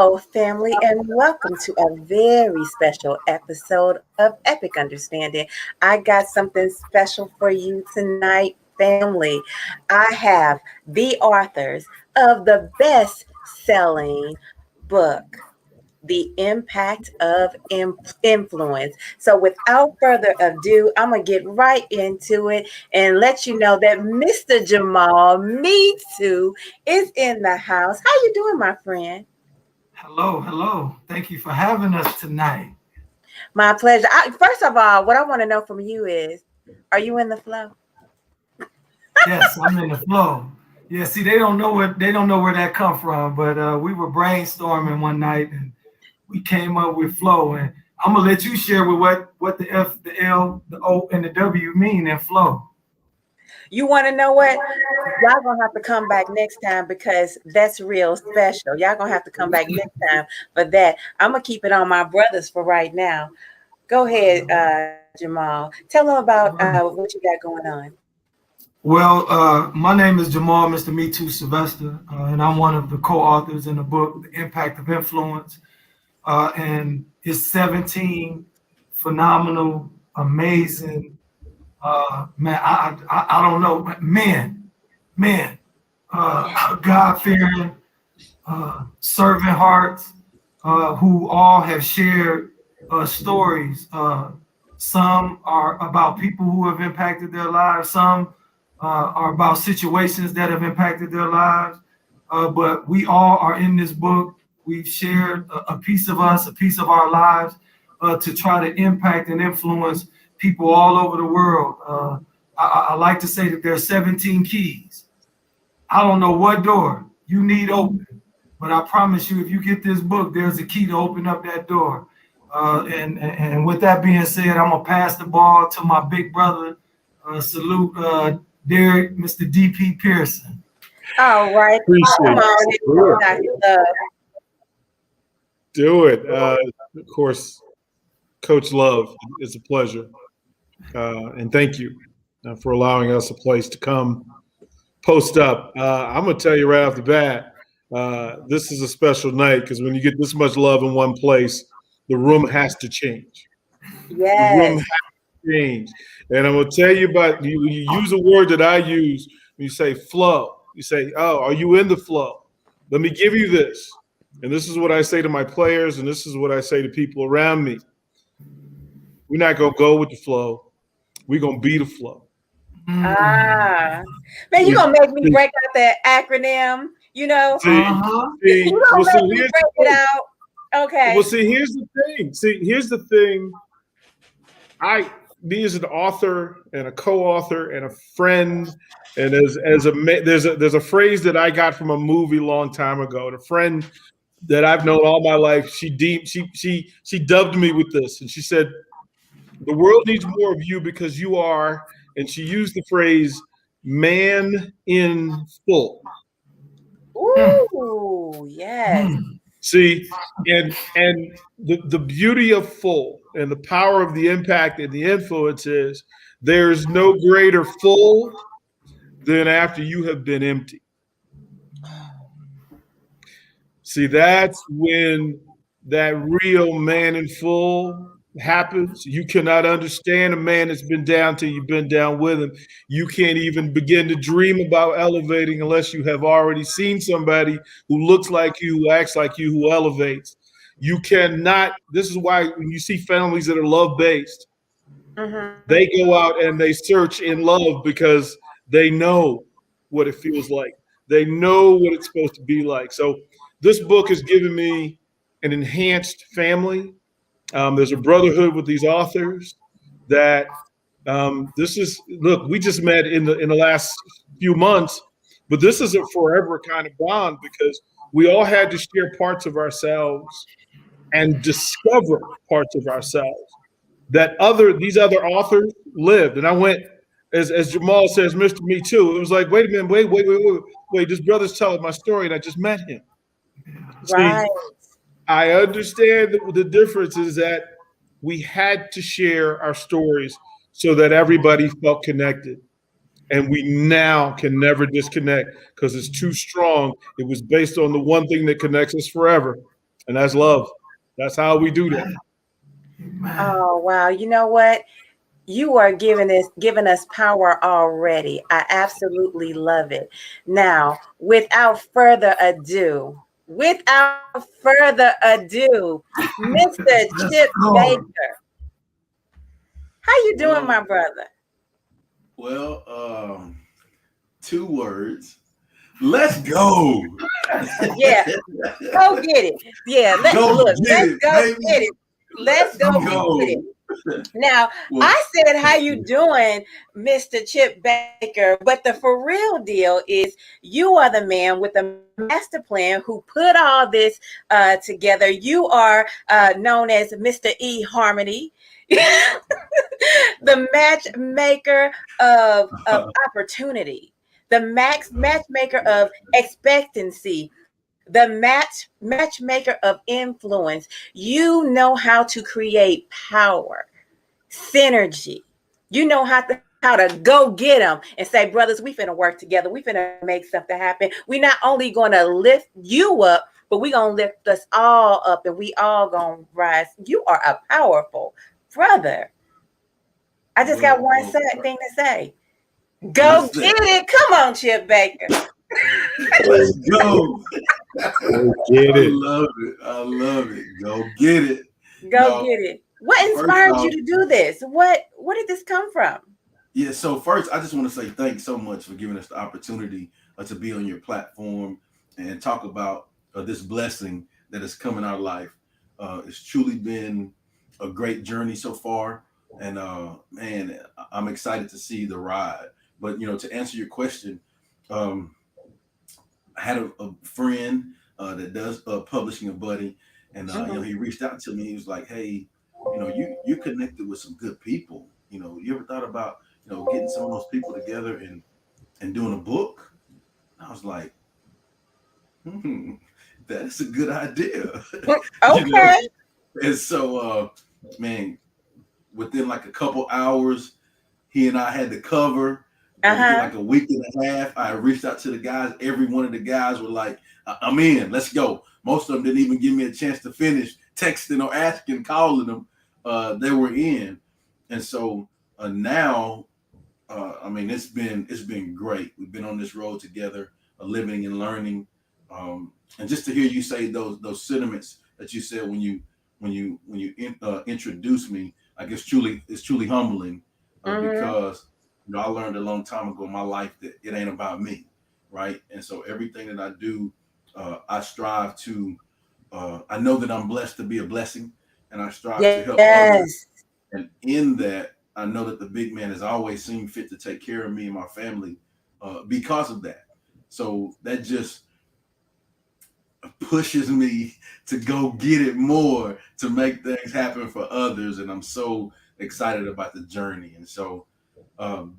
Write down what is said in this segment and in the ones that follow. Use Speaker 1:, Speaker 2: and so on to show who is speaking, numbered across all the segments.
Speaker 1: Hello, family, and welcome to a very special episode of Epic Understanding. I got something special for you tonight, family. I have the authors of the best selling book, The Impact of Influence. So, without further ado, I'm going to get right into it and let you know that Mr. Jeermal, me too, is in the house. How you doing, my friend?
Speaker 2: Hello, hello. Thank you for having us tonight.
Speaker 1: My pleasure. First of all, what I want to know from you is, are you in the flow?
Speaker 2: Yes, I'm in the flow. Yeah, see, they don't know where that come from, but we were brainstorming one night and we came up with flow. And I'm gonna let you share with what the F, the L, the O, and the W mean in flow.
Speaker 1: You want to know what? Y'all gonna have to come back next time because that's real special. Y'all gonna have to come back next time for that. I'm gonna keep it on my brothers for right now. Go ahead, Jeermal. Tell them about what you got going on.
Speaker 2: Well, my name is Jeermal, Mr. Me Too Sylvester, and I'm one of the co-authors in the book, The Impact of Influence. And it's 17 phenomenal, amazing, man, I don't know, man, God-fearing, servant hearts, who all have shared stories. Some are about people who have impacted their lives. Some are about situations that have impacted their lives. But we all are in this book. We've shared a piece of us, a piece of our lives, to try to impact and influence people all over the world. I like to say that there are 17 keys. I don't know what door you need open, but I promise you, if you get this book, there's a key to open up that door. And with that being said, I'm gonna pass the ball to my big brother. Salute, Derrick, Mr. DP Pearson.
Speaker 1: All right, come
Speaker 3: Appreciate
Speaker 1: on,
Speaker 3: it. Do it. Of course, Coach Love, it's a pleasure. And thank you for allowing us a place to come post up. I'm going to tell you right off the bat, this is a special night because when you get this much love in one place, the room has to change.
Speaker 1: Yes.
Speaker 3: The room has to change. And I'm going to tell you about, you use a word that I use when you say flow. You say, oh, are you in the flow? Let me give you this. And this is what I say to my players, and this is what I say to people around me. We're not going to go with the flow. We're going to be the flow.
Speaker 1: Man, you're going to make me break out that acronym, you know?
Speaker 3: See,
Speaker 1: you're going to make me break it out. Okay.
Speaker 3: Well, see, here's the thing. Here's the thing. Me as an author and a co-author and a friend, and there's a phrase that I got from a movie a long time ago, and a friend that I've known all my life, she dubbed me with this, and she said, "The world needs more of you because you are," and she used the phrase "man in full."
Speaker 1: Ooh, yes.
Speaker 3: See, and the beauty of full and the power of the impact and the influence is there's no greater full than after you have been empty. See, that's when that real man in full happens. You cannot understand a man that's been down till you've been down with him. You can't even begin to dream about elevating unless you have already seen somebody who looks like you, who acts like you, who elevates. You cannot. This is why when you see families that are love-based, they go out and they search in love because they know what it feels like. They know what it's supposed to be like. So this book has given me an enhanced family. There's a brotherhood with these authors that look, we just met in the last few months, but this is a forever kind of bond because we all had to share parts of ourselves and discover parts of ourselves that these other authors lived. And I went, as Jeermal says, Mr. Me Too. It was like, wait a minute, wait, this brother's telling my story and I just met him.
Speaker 1: Right.
Speaker 3: See, I understand the difference is that we had to share our stories so that everybody felt connected. And we now can never disconnect because it's too strong. It was based on the one thing that connects us forever, and that's love. That's how we do that.
Speaker 1: Oh, wow. You know what? You are giving us power already. I absolutely love it. Now, without further ado, Mr.
Speaker 2: Let's
Speaker 1: Chip
Speaker 2: go.
Speaker 1: Baker. How you doing,
Speaker 4: Well,
Speaker 1: my brother?
Speaker 4: well, 2 words. Let's go.
Speaker 1: Yeah, go get it. Yeah,
Speaker 4: Go get
Speaker 1: let's
Speaker 4: it,
Speaker 1: go get
Speaker 4: baby.
Speaker 1: it. Let's
Speaker 4: Let's
Speaker 1: go get
Speaker 4: go.
Speaker 1: it. Now,
Speaker 4: Well,
Speaker 1: I said, how you doing, Mr. Chip Baker? But the for real deal is you are the man with the master plan who put all this together. You are known as Mr. E Harmony, the matchmaker of opportunity, the matchmaker of expectancy, the matchmaker of influence. You know how to create power, synergy. You know how to go get them and say, brothers, we finna work together. We finna make something happen. We not only gonna lift you up, but we gonna lift us all up, and we all gonna rise. You are a powerful brother. I just got
Speaker 4: well,
Speaker 1: one
Speaker 4: well,
Speaker 1: thing to say. Go
Speaker 4: what's
Speaker 1: get
Speaker 4: that?
Speaker 1: it. Come on, Chip Baker.
Speaker 4: Let's go.
Speaker 3: Get
Speaker 4: I
Speaker 3: it.
Speaker 4: love it. I love it. Go get it.
Speaker 1: Go
Speaker 4: No,
Speaker 1: get it. What
Speaker 4: first
Speaker 1: inspired you
Speaker 4: off,
Speaker 1: to do this? What did this come from?
Speaker 4: yeah. So first, I just want to say thanks so much for giving us the opportunity to be on your platform and talk about this blessing that has come in our life. It's truly been a great journey so far, and man, I'm excited to see the ride. But to answer your question, um, I had a friend that does publishing, a buddy, and
Speaker 1: Mhm.
Speaker 4: he reached out to me. He was like, "Hey, you connected with some good people. You ever thought about getting some of those people together and doing a book?" And I was like, "Hmm, that is a good idea." you know.
Speaker 1: Okay.
Speaker 4: And so, man, within like a couple hours, he and I had the cover. Within
Speaker 1: Uh-huh.
Speaker 4: like a week and a half, I reached out to the guys. Every one of the guys were like, "I'm in. Let's go." Most of them didn't even give me a chance to finish texting or asking, calling them. They were in, and so now, I mean, it's been great. We've been on this road together, living and learning, and just to hear you say those sentiments that you said when you introduced me, like it's truly humbling,
Speaker 1: Mm-hmm.
Speaker 4: because I learned a long time ago in my life that it ain't about me, right? And so everything that I do, I strive to. I know that I'm blessed to be a blessing, and I strive to help others.
Speaker 1: Yes.
Speaker 4: And in that, I know that the big man has always seen fit to take care of me and my family because of that. So that just pushes me to go get it more, to make things happen for others. And I'm so excited about the journey. And so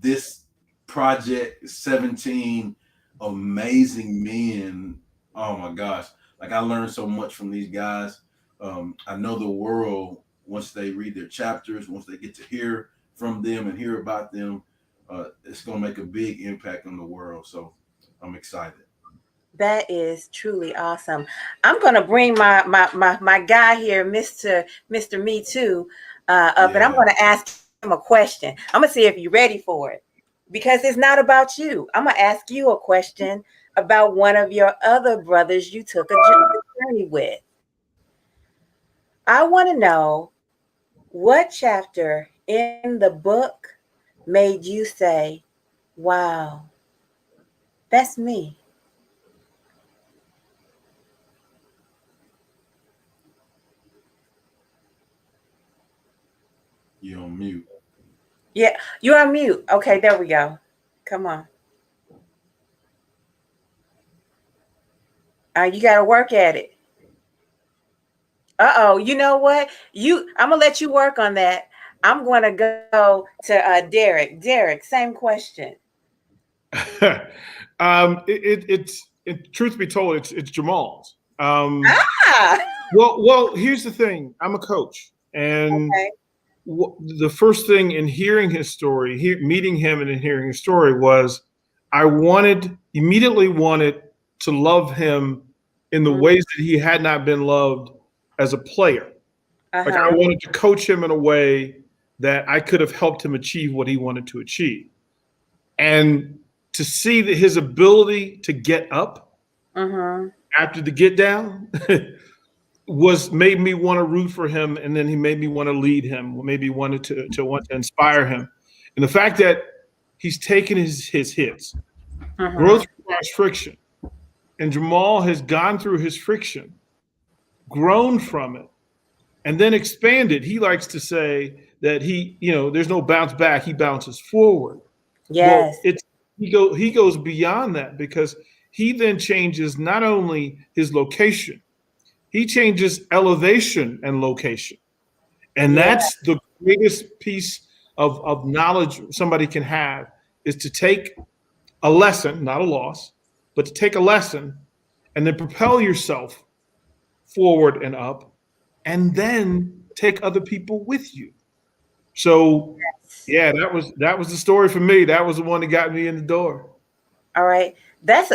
Speaker 4: this project, 17 amazing men. Oh my gosh. Like, I learned so much from these guys. I know the world, once they read their chapters, once they get to hear from them and hear about them, it's going to make a big impact on the world. So I'm excited.
Speaker 1: That is truly awesome. I'm gonna bring my guy here, Mr. Me Too, up, and I'm
Speaker 4: Yeah.
Speaker 1: gonna ask him a question. I'm gonna see if you're ready for it. Because it's not about you. I'm gonna ask you a question about one of your other brothers you took a journey with. I want to know what chapter in the book made you say, wow, that's me.
Speaker 4: You're on mute.
Speaker 1: Yeah, you're on mute. Okay, there we go. Come on. You got to work at it. Uh-oh, you know what? I'm gonna let you work on that. I'm gonna go to Derrick. Derrick, same question.
Speaker 3: Truth be told, it's Jamal's.
Speaker 1: Ah,
Speaker 3: Well, here's the thing. I'm a coach, and
Speaker 1: okay.
Speaker 3: the first thing in hearing his story, meeting him and in hearing his story was, I immediately wanted to love him in the
Speaker 1: Mm,
Speaker 3: ways that he had not been loved as a player. Like I wanted to coach him in a way that I could have helped him achieve what he wanted to achieve. And to see that his ability to get up after the get down made me want to root for him, and then he made me want to lead him, maybe wanted to want to inspire him. And the fact that he's taken his hits, growth requires friction, and Jeermal has gone through his friction, grown from it, and then expanded. He likes to say that there's no bounce back, he bounces forward.
Speaker 1: Yes.
Speaker 3: Well, he goes beyond that, because he then changes not only his location, he changes elevation and location. And that's the greatest piece of knowledge somebody can have, is to take a lesson, not a loss, but to take a lesson and then propel yourself forward and up, and then take other people with you. So yeah, that was the story for me. That was the one that got me in the door.
Speaker 1: All right. That's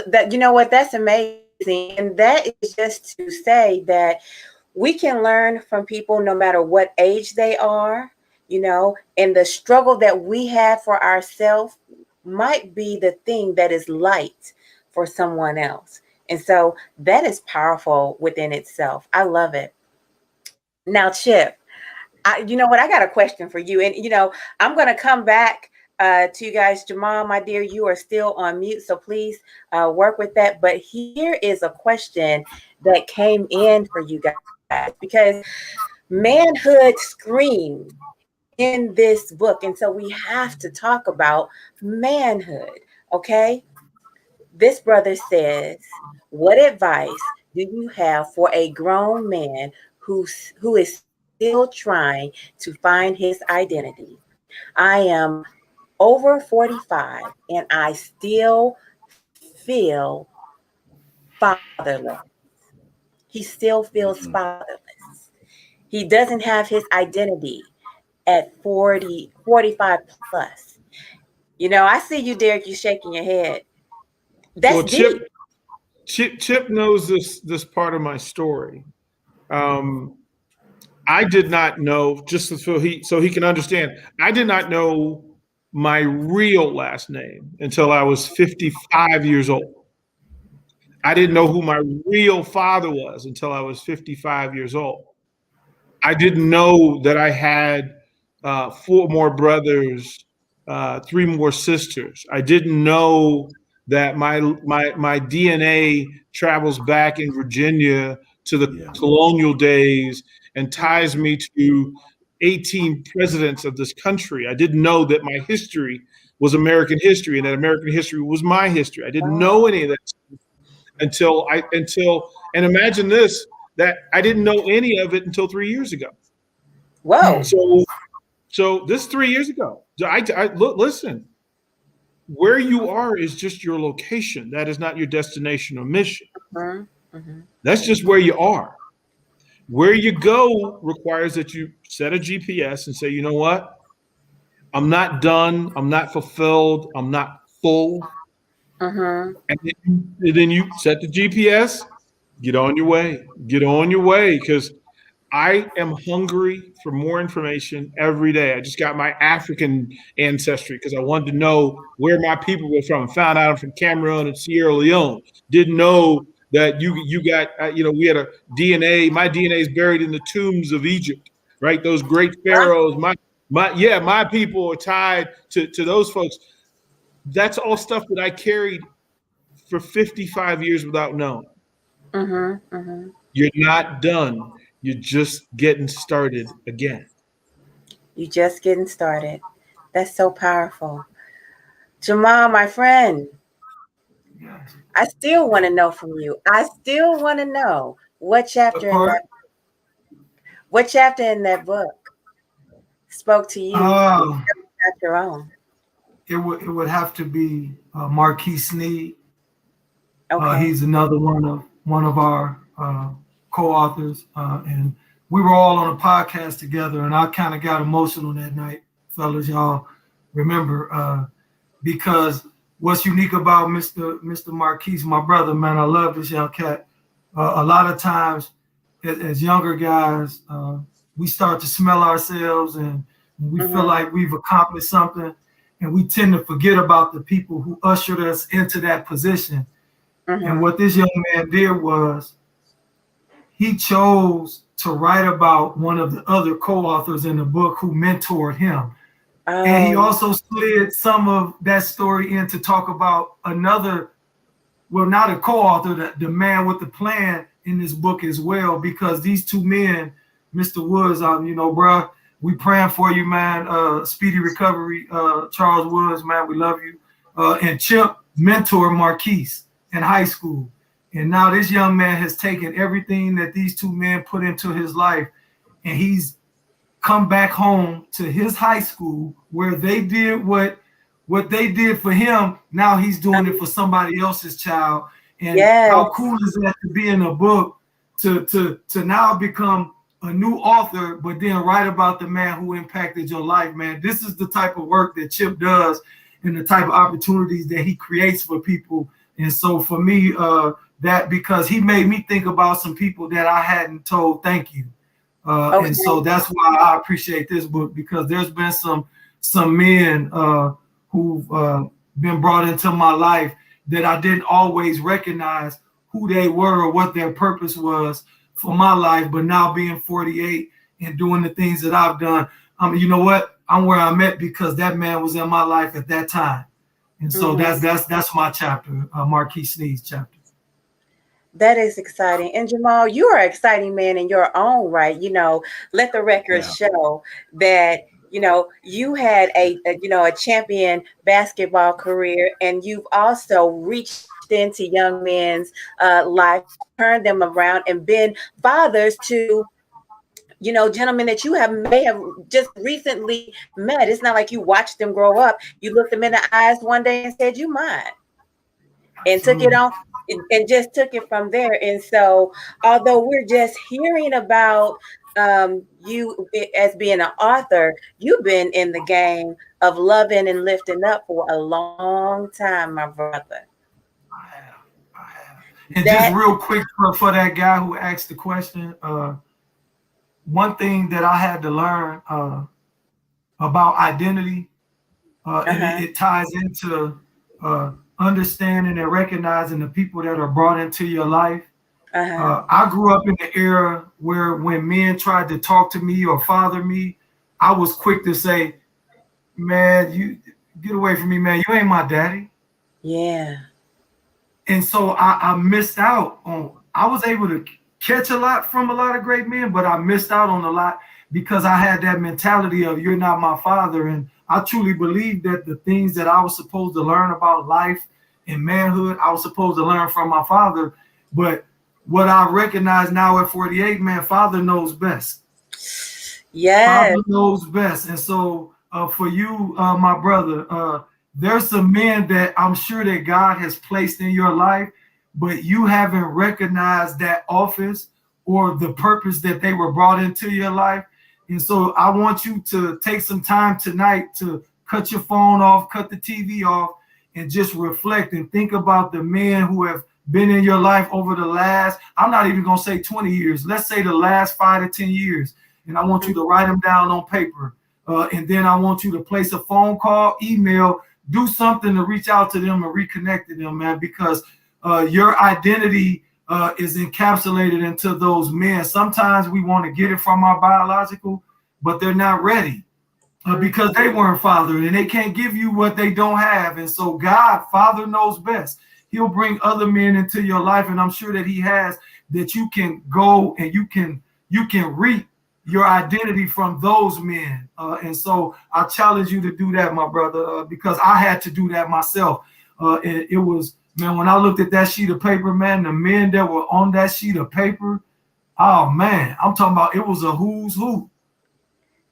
Speaker 1: amazing. And that is just to say that we can learn from people no matter what age they are, and the struggle that we have for ourselves might be the thing that is light for someone else. And so that is powerful within itself. I love it. Now, Chip, I got a question for you. And, I'm going to come back to you guys. Jeermal, my dear, you are still on mute, so please work with that. But here is a question that came in for you guys, because manhood screams in this book. And so we have to talk about manhood, okay? This brother says, what advice do you have for a grown man who is still trying to find his identity? I am over 45 and I still feel fatherless. He still feels fatherless. He doesn't have his identity at 40, 45 plus. I see you, Derrick, you shaking your head. That's deep.
Speaker 3: Chip knows this part of my story. I did not know, just so he can understand, I did not know my real last name until I was 55 years old. I didn't know who my real father was until I was 55 years old. I didn't know that I had 4 more brothers, 3 more sisters. I didn't know that my DNA travels back in Virginia to the colonial days and ties me to 18 presidents of this country. I didn't know that my history was American history and that American history was my history. I didn't know any of that until imagine this, that I didn't know any of it until 3 years ago.
Speaker 1: Whoa.
Speaker 3: So this 3 years ago. Listen, where you are is just your location. That is not your destination or mission. That's just where you are. Where you go requires that you set a GPS and say, you know what? I'm not done. I'm not fulfilled. I'm not full. And then you set the GPS, get on your way. Get on your way, because I am hungry for more information every day. I just got my African ancestry because I wanted to know where my people were from. Found out I'm from Cameroon and Sierra Leone. Didn't know that you got, we had a DNA. My DNA is buried in the tombs of Egypt, right? Those great pharaohs. My people are tied to those folks. That's all stuff that I carried for 55 years without knowing. You're not done. You're just getting started again.
Speaker 1: You're just getting started. That's so powerful. Jeermal, my friend, I still want to know from you. I still want to know what chapter in that book spoke to you your own.
Speaker 2: It would have to be Marquis Sneed.
Speaker 1: Okay.
Speaker 2: He's another one of our co-authors, and we were all on a podcast together, and I kind of got emotional that night, fellas. Y'all remember, because what's unique about Mr. Marquis, my brother, man, I love this young cat. A lot of times as younger guys, we start to smell ourselves and we feel like we've accomplished something, and we tend to forget about the people who ushered us into that position. And what this young man did was he chose to write about one of the other co-authors in the book who mentored him. And he also slid some of that story in to talk about another, well, not a co-author, the man with the plan in this book as well, because these two men, Mr. Woods, bro, we praying for you, man. Speedy recovery, Charles Woods, man, we love you. And Chip mentored Marquise in high school. And now this young man has taken everything that these two men put into his life, and he's come back home to his high school where they did what they did for him. Now he's doing it for somebody else's child. And how cool is that to be in a book, to now become a new author, but then write about the man who impacted your life, man. This is the type of work that Chip does and the type of opportunities that he creates for people. And so for me, that because he made me think about some people that I hadn't told thank you. And so that's why I appreciate this book, because there's been some men who've been brought into my life that I didn't always recognize who they were or what their purpose was for my life. But now being 48 and doing the things that I've done, you know what? I'm where I'm at because that man was in my life at that time. And so that's my chapter, Marquis Sneed's chapter.
Speaker 1: That is exciting. And Jeermal, you are an exciting man in your own right. Let the record show that, you had a champion basketball career, and you've also reached into young men's life, turned them around, and been fathers to gentlemen that you may have just recently met. It's not like you watched them grow up. You looked them in the eyes one day and said, "You mine," and took it on and just took it from there. And so, although we're just hearing about you as being an author, you've been in the game of loving and lifting up for a long time, my brother.
Speaker 2: I have. And just real quick for that guy who asked the question, one thing that I had to learn about identity, and it ties into understanding and recognizing the people that are brought into your life. I grew up in the era where when men tried to talk to me or father me, I was quick to say, "Man, you get away from me, man. You ain't my daddy."
Speaker 1: Yeah.
Speaker 2: And so I missed out on, I was able to catch a lot from a lot of great men, but I missed out on a lot because I had that mentality of "you're not my father." And I truly believe that the things that I was supposed to learn about life and manhood, I was supposed to learn from my father. But what I recognize now at 48, man, father knows best.
Speaker 1: Yeah.
Speaker 2: Father knows best. And so for you, my brother, there's some men that I'm sure that God has placed in your life, but you haven't recognized that office or the purpose that they were brought into your life. And so I want you to take some time tonight to cut your phone off, cut the TV off, and just reflect and think about the men who have been in your life over the last, I'm not even going to say 20 years. Let's say the last 5 to 10 years. And I want you to write them down on paper. And then I want you to place a phone call, email, do something to reach out to them and reconnect to them, man, because your identity is encapsulated into those men. Sometimes we want to get it from our biological, but they're not ready because they weren't fathered and they can't give you what they don't have. And so God, Father knows best. He'll bring other men into your life, and I'm sure that he has, that you can go and you can reap your identity from those men. And so I challenge you to do that, my brother, because I had to do that myself. It was, man, when I looked at that sheet of paper, man, the men that were on that sheet of paper, oh, man, I'm talking about it was a who's who.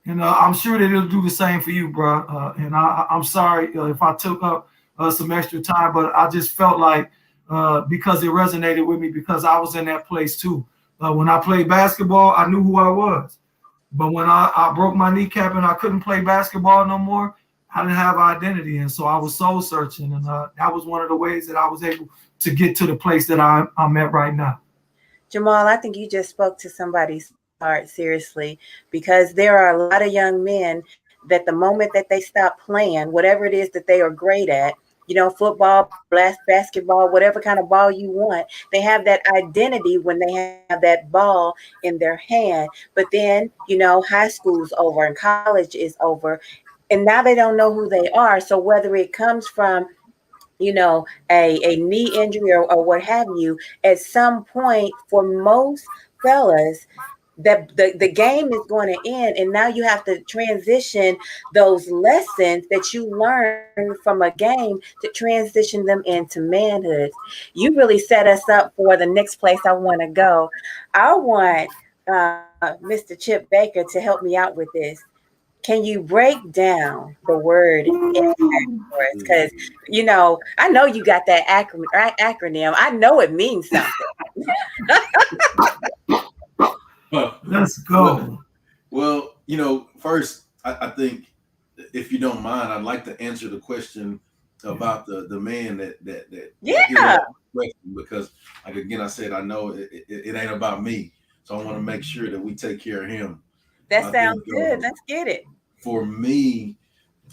Speaker 2: And I'm sure that it'll do the same for you, bro. And I'm sorry if I took up some extra time, but I just felt like because it resonated with me because I was in that place too. When I played basketball, I knew who I was. But when I broke my kneecap and I couldn't play basketball no more, I didn't have identity. And so I was soul searching. And that was one of the ways that I was able to get to the place that I'm at right now.
Speaker 1: Jeermal, I think you just spoke to somebody's heart, seriously, because there are a lot of young men that the moment that they stop playing, whatever it is that they are great at, football, basketball, whatever kind of ball you want, they have that identity when they have that ball in their hand. But then, high school's over and college is over, and now they don't know who they are. So whether it comes from a knee injury or what have you, at some point, for most fellas, that the game is going to end, and now you have to transition those lessons that you learned from a game to transition them into manhood. You really set us up for the next place I want to go. I want Mr. Chip Baker to help me out with this. Can you break down the word impact for us? Because I know you got that acronym. I know it means something.
Speaker 2: Let's go.
Speaker 4: Well, first, I think, if you don't mind, I'd like to answer the question about the man that
Speaker 1: Yeah.
Speaker 4: because, like, again, I said, I know it ain't about me, so I want to make sure that we take care of him.
Speaker 1: That sounds good. Let's get it.
Speaker 4: For me,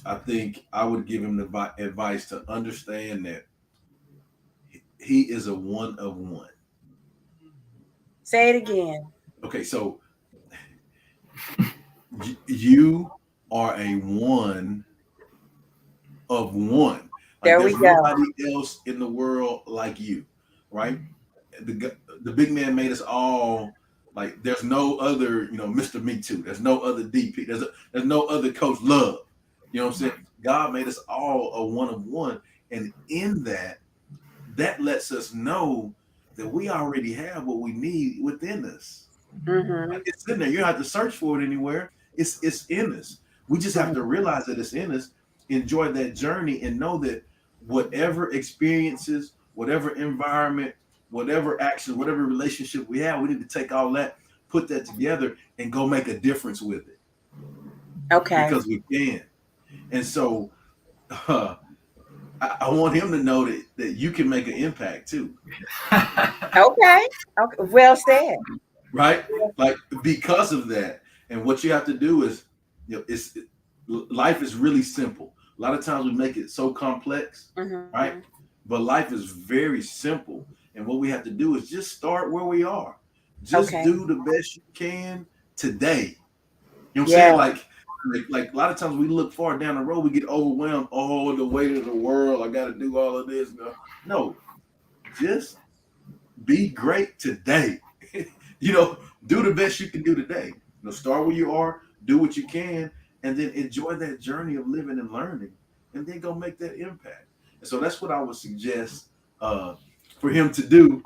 Speaker 4: I think I would give him the advice to understand that he is a one of one.
Speaker 1: Say it again.
Speaker 4: Okay, so you are a one of one. Like,
Speaker 1: There we
Speaker 4: there's
Speaker 1: go.
Speaker 4: nobody else in the world like you, right? The big man made us all. Like, there's no other, Mr. Me Too. There's no other DP. There's no other Coach Love. You know what I'm saying? God made us all a one of one, and in that lets us know that we already have what we need within us.
Speaker 1: Mm-hmm.
Speaker 4: Like, it's in there. You don't have to search for it anywhere. It's in us. We just have to realize that it's in us, enjoy that journey, and know that whatever experiences, whatever environment, whatever action, whatever relationship we have, we need to take all that, put that together, and go make a difference with it.
Speaker 1: Okay.
Speaker 4: Because we can. And so I want him to know that you can make an impact too.
Speaker 1: Okay. Well said.
Speaker 4: Right? Like, because of that. And what you have to do is, life is really simple. A lot of times we make it so complex, right? But life is very simple. And what we have to do is just start where we are. Just do the best you can today. You know what I'm saying? Like a lot of times we look far down the road, we get overwhelmed. Oh, the weight of the world, I got to do all of this. No, just be great today. Do the best you can do today. Start where you are, do what you can, and then enjoy that journey of living and learning, and then go make that impact. And so that's what I would suggest for him to do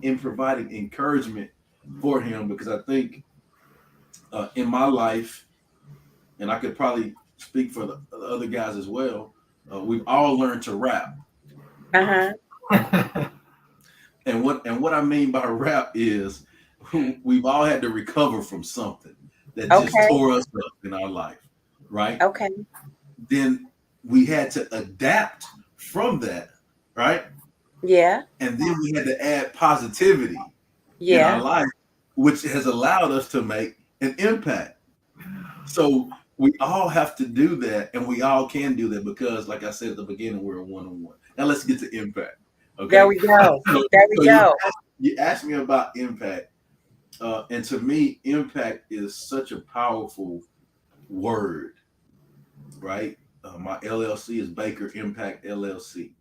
Speaker 4: in providing encouragement for him, because I think in my life, and I could probably speak for the other guys as well, we've all learned to rap. And what I mean by rap is we've all had to recover from something that just tore us up in our life, right?
Speaker 1: Okay.
Speaker 4: Then we had to adapt from that, right?
Speaker 1: Yeah.
Speaker 4: And then we had to add positivity in our life, which has allowed us to make an impact. So we all have to do that, and we all can do that because, like I said at the beginning, we're a one-on-one. Now let's get to impact. Okay.
Speaker 1: There we go.
Speaker 4: You asked me about impact. And to me, impact is such a powerful word, right? My LLC is Baker Impact LLC.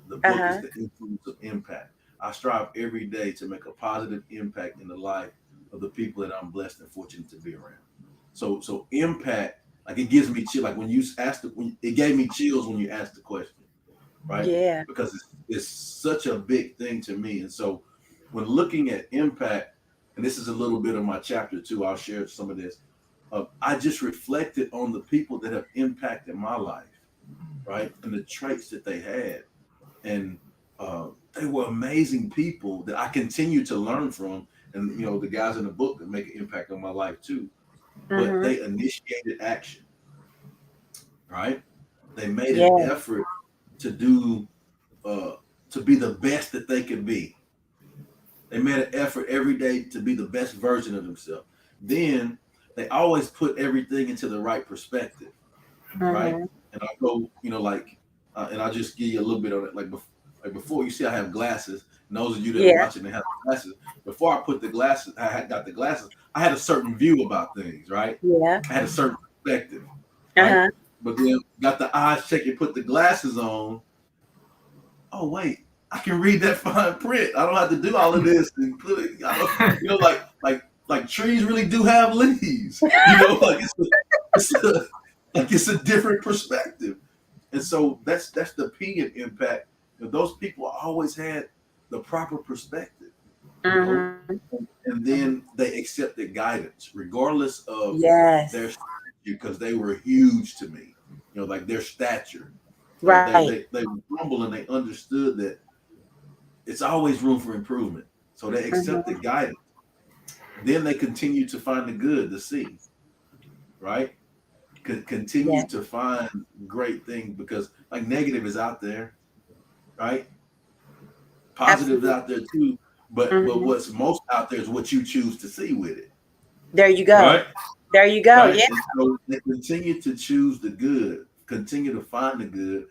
Speaker 4: The book is The Influence of Impact. I strive every day to make a positive impact in the life of the people that I'm blessed and fortunate to be around. So impact, like, it gives me chill. Like, when you asked, it gave me chills when you asked the question, right?
Speaker 1: Yeah.
Speaker 4: Because it's such a big thing to me. And so when looking at impact, and this is a little bit of my chapter too, I'll share some of this. I just reflected on the people that have impacted my life, right? And the traits that they had. And they were amazing people that I continue to learn from. And, the guys in the book that make an impact on my life too. But they initiated action, right? They made an effort to do, to be the best that they could be. They made an effort every day to be the best version of themselves. Then they always put everything into the right perspective, right? And I'll go, and I'll just give you a little bit of it. Like before, you see, I have glasses. And those of you that are watching that have glasses, before I put the glasses, got the glasses, I had a certain view about things, right?
Speaker 1: Yeah.
Speaker 4: I had a certain perspective, right? But then got the eyes check and put the glasses on. Oh wait, I can read that fine print. I don't have to do all of this and put it. Like trees really do have leaves. It's a different perspective. And so that's the P in impact. Those people always had the proper perspective. And then they accepted guidance, regardless of their stature, because they were huge to me. Like their stature.
Speaker 1: Right.
Speaker 4: They were humble and they understood that it's always room for improvement. So they accepted guidance. Then they continue to find the good to see, right? Continue to find great things, because like negative is out there, right? Positive is out there too, but what's most out there is what you choose to see with it.
Speaker 1: There you go.
Speaker 4: Right?
Speaker 1: There you go.
Speaker 4: Right?
Speaker 1: Yeah.
Speaker 4: And so they continue to choose the good, continue to find the good,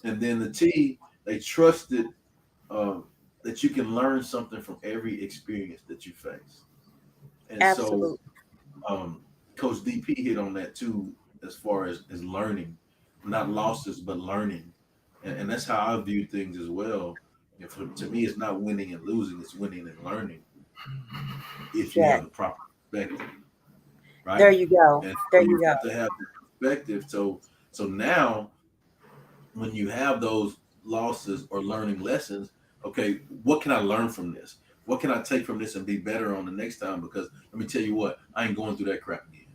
Speaker 4: and then the T, they trusted that you can learn something from every experience that you face. And so Coach DP hit on that too, as far as learning, not losses, but learning. And that's how I view things as well. To me, it's not winning and losing, it's winning and learning if you have the proper perspective. Right?
Speaker 1: There you go.
Speaker 4: And
Speaker 1: there
Speaker 4: you
Speaker 1: go.
Speaker 4: have to have the perspective. So now when you have those losses or learning lessons, okay, what can I learn from this? What can I take from this and be better on the next time? Because let me tell you what, I ain't going through that crap again.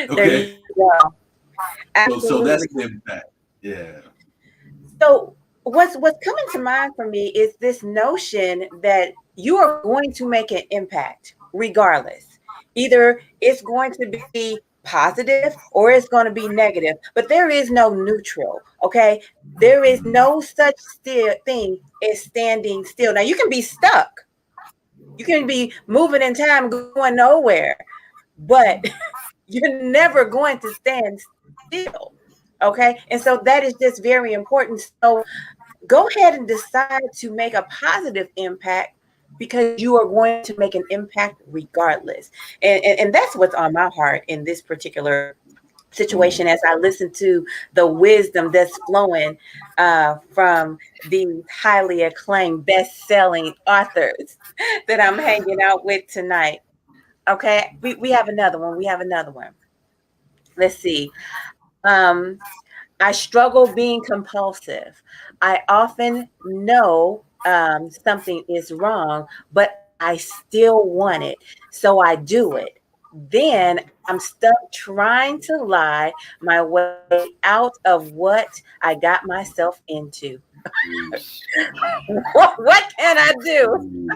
Speaker 4: Okay.
Speaker 1: There you go.
Speaker 4: So that's the impact. Yeah.
Speaker 1: So what's coming to mind for me is this notion that you are going to make an impact regardless. Either it's going to be positive or it's going to be negative, but there is no neutral. Okay. There is no such thing as standing still. Now you can be stuck. You can be moving in time, going nowhere, but you're never going to stand still. Okay. And so that is just very important. So go ahead and decide to make a positive impact, because you are going to make an impact regardless. And that's what's on my heart in this particular situation as I listen to the wisdom that's flowing from these highly acclaimed, best-selling authors that I'm hanging out with tonight. Okay, we have another one. Let's see. I struggle being compulsive. I often know something is wrong, but I still want it. So I do it. Then I'm stuck trying to lie my way out of what I got myself into. What can I do?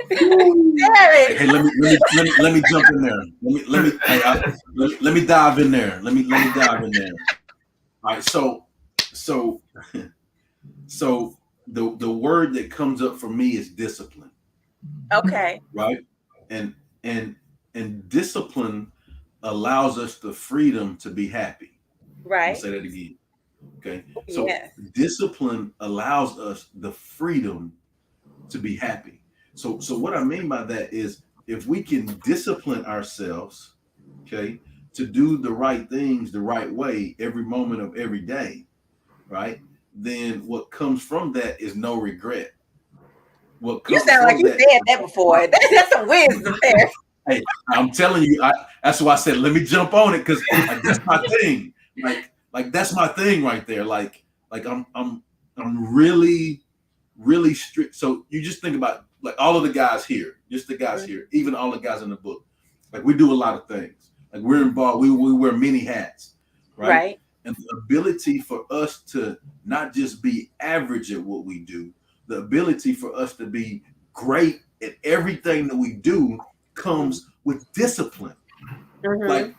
Speaker 4: Hey, let me jump in there. Let me dive in there. Let me dive in there. All right, so the word that comes up for me is discipline.
Speaker 1: Okay.
Speaker 4: Right? And discipline allows us the freedom to be happy.
Speaker 1: Right.
Speaker 4: I'll say that again. Okay. So discipline allows us the freedom to be happy. So what I mean by that is, if we can discipline ourselves, okay, to do the right things the right way every moment of every day, right, then what comes from that is no regret.
Speaker 1: You sound like you said that before. That's some wisdom there.
Speaker 4: Hey, I'm telling you, that's why I said let me jump on it, because that's my thing. Like that's my thing right there. Like I'm really strict. So you just think about like all of the guys here, just the guys here, even all the guys in the book. Like we do a lot of things. Like we're involved. We wear many hats, right? And the ability for us to not just be average at what we do, the ability for us to be great at everything that we do comes with discipline. Like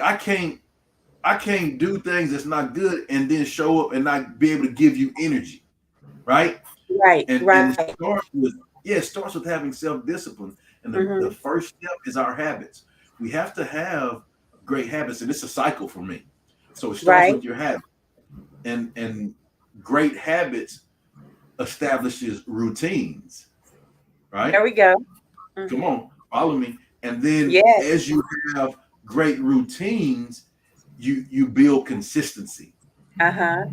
Speaker 4: I can't do things that's not good and then show up and not be able to give you energy, right?
Speaker 1: Right.
Speaker 4: And
Speaker 1: Right.
Speaker 4: it starts with having self-discipline. And the first step is our habits. We have to have great habits, and it's a cycle for me. So it starts
Speaker 1: Right.
Speaker 4: with your habit. And great habits establishes routines, right?
Speaker 1: There we go.
Speaker 4: Come on, follow me. And then
Speaker 1: Yes.
Speaker 4: as you have great routines, you build consistency,
Speaker 1: Uh-huh.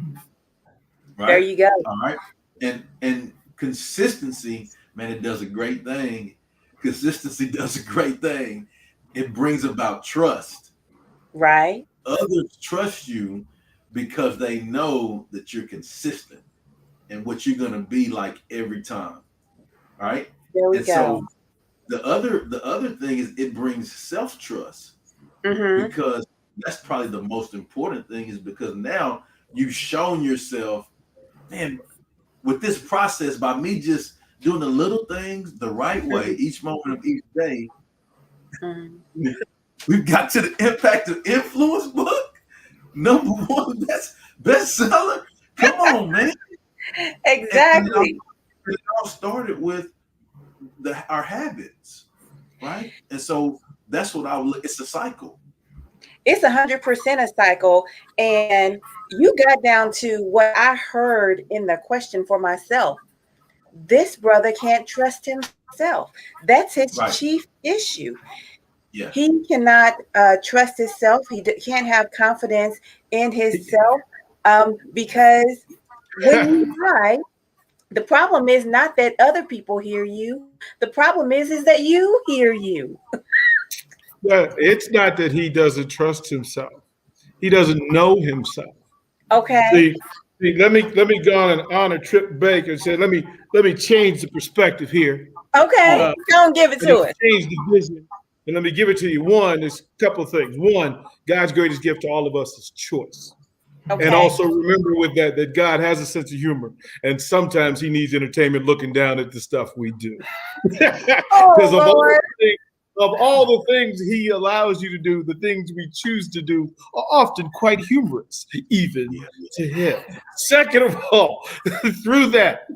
Speaker 4: right?
Speaker 1: There you go.
Speaker 4: All right. And consistency, man, it does a great thing. Consistency does a great thing. It brings about trust.
Speaker 1: Right.
Speaker 4: Others trust you because they know that you're consistent and what you're gonna be like every time. All right.
Speaker 1: There we
Speaker 4: And
Speaker 1: go.
Speaker 4: so the other thing is it brings self-trust,
Speaker 1: Mm-hmm.
Speaker 4: because that's probably the most important thing, is because now you've shown yourself, man, with this process, by me just doing the little things the right way each moment of each day, we've got to the Impact of Influence book, #1 bestseller. Come on, man.
Speaker 1: Exactly.
Speaker 4: And it all started with our habits, right? And so that's what it's a cycle.
Speaker 1: It's 100% a cycle. And you got down to what I heard in the question for myself. This brother can't trust himself. That's his
Speaker 4: Right.
Speaker 1: chief issue.
Speaker 4: Yeah.
Speaker 1: He cannot trust himself. He can't have confidence in himself because when you lie, the problem is not that other people hear you. The problem is that you hear you.
Speaker 3: Well, it's not that he doesn't trust himself. He doesn't know himself.
Speaker 1: Okay.
Speaker 3: See, let me go on a trip back and say, let me change the perspective here.
Speaker 1: Okay. Don't give it
Speaker 3: And
Speaker 1: to us.
Speaker 3: change the vision. And let me give it to you. One, there's a couple of things. One, God's greatest gift to all of us is choice.
Speaker 1: Okay.
Speaker 3: And also remember with that God has a sense of humor. And sometimes he needs entertainment looking down at the stuff we do. Because of all the things he allows you to do, the things we choose to do are often quite humorous, even to him. Second of all, through that,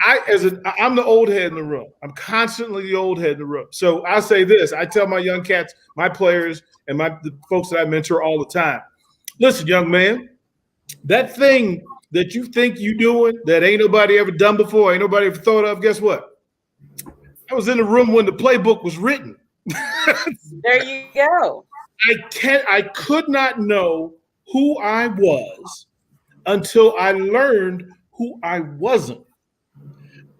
Speaker 3: I'm the old head in the room. I'm constantly the old head in the room. So I say this, I tell my young cats, my players, and the folks that I mentor all the time. Listen, young man, that thing that you think you doing that ain't nobody ever done before, ain't nobody ever thought of, guess what? I was in the room when the playbook was written.
Speaker 1: There you go.
Speaker 3: I could not know who I was until I learned who I wasn't.